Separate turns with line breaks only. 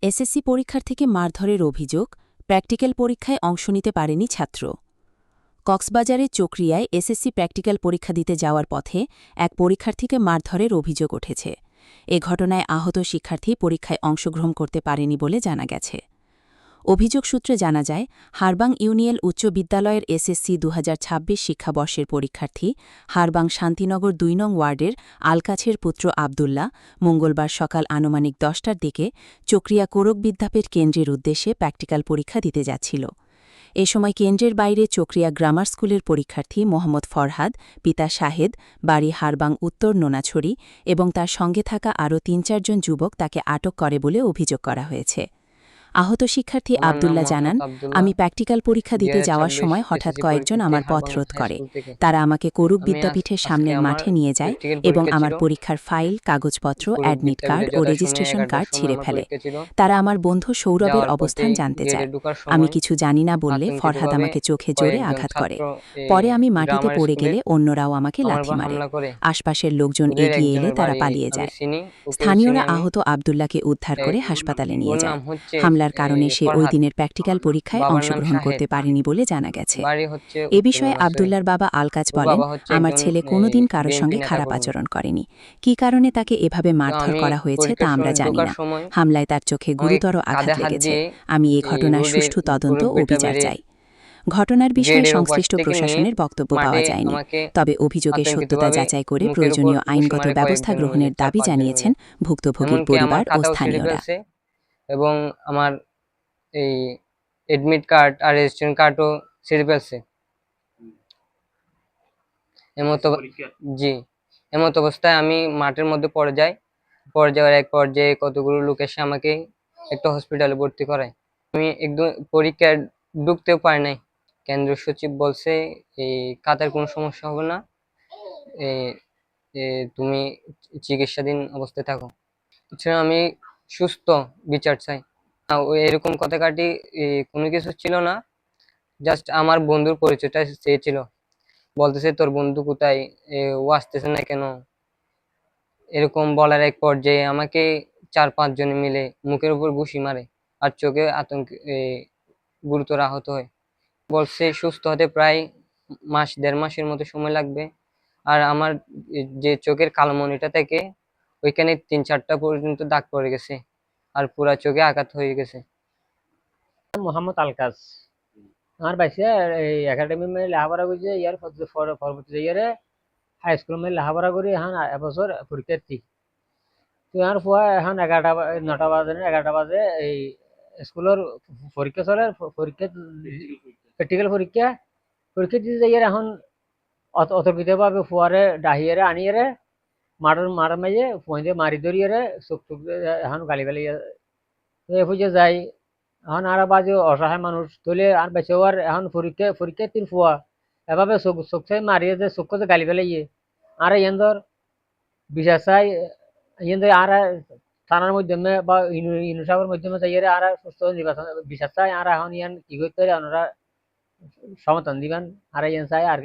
SSC পরীক্ষার্থীকে মারধরের অভিযোগ, practical পরীক্ষায় অংশ নিতে পারেনি ছাত্র। কক্সবাজারের চকরিয়ায় এসএসসি প্র্যাকটিক্যাল পরীক্ষা দিতে যাওয়ার পথে এক পরীক্ষার্থীকে মারধরের অভিযোগ উঠেছে। এ ঘটনায় আহত শিক্ষার্থী পরীক্ষায় অংশগ্রহণ করতে পারেনি বলে জানা গেছে। অভিযোগ সূত্রে জানা যায়, হারবাং ইউনিয়ন উচ্চ বিদ্যালয়ের এসএসসি ২০২৬ শিক্ষাবর্ষের পরীক্ষার্থী হারবাং শান্তিনগর ২ নং ওয়ার্ডের আলকাছের পুত্র আবদুল্লাহ মঙ্গলবার সকাল আনুমানিক ১০টার দিকে চকরিয়া কোরক বিদ্যাপীঠ কেন্দ্রের উদ্দেশ্যে প্র্যাকটিক্যাল পরীক্ষা দিতে যাচ্ছিল। এ সময় কেন্দ্রের বাইরে চকরিয়া গ্রামার স্কুলের পরীক্ষার্থী মোহাম্মদ ফরহাদ, পিতা শাহেদ, বাড়ি হারবাং উত্তর নোনাছড়ি এবং তার সঙ্গে থাকা আরও ৩-৪ জন যুবক তাকে আটক করে বলে অভিযোগ করা হয়েছে। আহত শিক্ষার্থী আবদুল্লাহ জানান, আমি প্র্যাকটিক্যাল পরীক্ষা দিতে যাওয়ার সময় হঠাৎ কয়েকজন আমার পথ রোধ করে। তারা আমাকে কোরক বিদ্যাপীঠের সামনের মাঠে নিয়ে যায় এবং আমার পরীক্ষার ফাইল, কাগজপত্র, অ্যাডমিট কার্ড ও রেজিস্ট্রেশন কার্ড ছিঁড়ে ফেলে। তারা আমার বন্ধু সৌরভের অবস্থান জানতে চায়। আমি কিছু জানি না বললে ফরহাদ আমাকে চোখে জোরে আঘাত করে। পরে আমি মাটিতে পড়ে গেলে অন্যরাও আমাকে লাথি মারে। আশপাশের লোকজন এগিয়ে এলে তারা পালিয়ে যায়। স্থানীয়রা আহত আবদুল্লাহকে উদ্ধার করে হাসপাতালে নিয়ে যায়। হামলার কারণে সে ওই দিনের প্র্যাকটিক্যাল পরীক্ষায় অংশগ্রহণ করতে পারেনি বলে জানা গেছে। এ বিষয়ে আবদুল্লাহর বাবা আলকাজ বলেন, আমার ছেলে কোনোদিন কারোর সঙ্গে খারাপ আচরণ করেনি। কী কারণে তাকে এভাবে মারধর করা হয়েছে তা আমরা জানি না। হামলায় তার চোখে গুরুতর আঘাত লেগেছে। আমি এই ঘটনার সুষ্ঠু তদন্ত ও বিচার চাই। ঘটনার বিষয়ে সংশ্লিষ্ট প্রশাসনের বক্তব্য পাওয়া যায়নি। তবে অভিযোগের সত্যতা যাচাই করে প্রয়োজনীয় আইনগত ব্যবস্থা গ্রহণের দাবি জানিয়েছেন ভুক্তভোগীর পরিবার ও স্থানীয়রা।
এবং আমার এই এডমিট কার্ড আর রেজিস্ট্রেশন কার্ডও ছিঁড়ে ফেলছে। এমত অবস্থায় আমি মাঠের মধ্যে পড়ে যাই। পড়ে যাওয়ার এক পর্যায়ে কতগুলো লোক এসে আমাকে একটা হসপিটালে ভর্তি করায়। আমি একদম পরীক্ষায় ঢুকতেও পারি নাই। কেন্দ্রীয় সচিব বলছে এই খাতার কোনো সমস্যা হবে না, তুমি চিকিৎসাধীন অবস্থায় থাকো। আমি সুস্থ বিচার চাই। এরকম কথা কাটি কোনো কিছু ছিল না, জাস্ট আমার বন্ধুর পরিচয়টা চেয়েছিল। বলতেছে তোর বন্ধু কোথায়, ও আসতেছে না কেন, এরকম বলার এক পর্যায়ে আমাকে 4-5 জনে মিলে মুখের উপর ঘুষি মারে আর চোখে গুরুতর আহত হয়। বলছে সুস্থ হতে প্রায় 1-1.5 মাসের মতো সময় লাগবে। আর আমার যে চোখের কালমনিটা থেকে ওইখানে 3-4টা পর্যন্ত দাগ পড়ে গেছে আর পুরা চোখে আঘাত হয়ে গেছে।
মোহাম্মদ আলকাজ আমার বাইসে এই একাডেমি মে লেখাপড়া করছে, ইয়ার পরবর্তী ইয়ারে হাই স্কুল মে লেখাপড়া করি এখন এবছর পরীক্ষার্থী। তো ইয়ার পুয়া এখন 9টা বাজে 11টা বাজে এই স্কুলের পরীক্ষা চলে, পরীক্ষা প্র্যাকটিক্যাল পরীক্ষা দিতে যাই এখন অতর্কিতভাবে ফুয়ারে ডাহিয়ারে আনিয়ারে মার মাইয়ে ফুঁয়ে মারি ধরিয়ারে চোখ এখন গালি গালি এফুজে যাই। এখন আর বাজে অসহায় মানুষ তুলে আর বেঁচে আর এখন পরীক্ষা 3 ফুয়া এভাবে চোখে মারিয়ে যে চোখে গালি ফেলাইয়ে আর ধর বিচার চাই। আর থানার মাধ্যমে বা ইউনিসাবের মাধ্যমে যাইয়ে আর সুস্থ নির্বাচন বিচার চাই। আর এখন ইয়ান কি করতে ওনারা সমাধান দিবেন আর চাই আর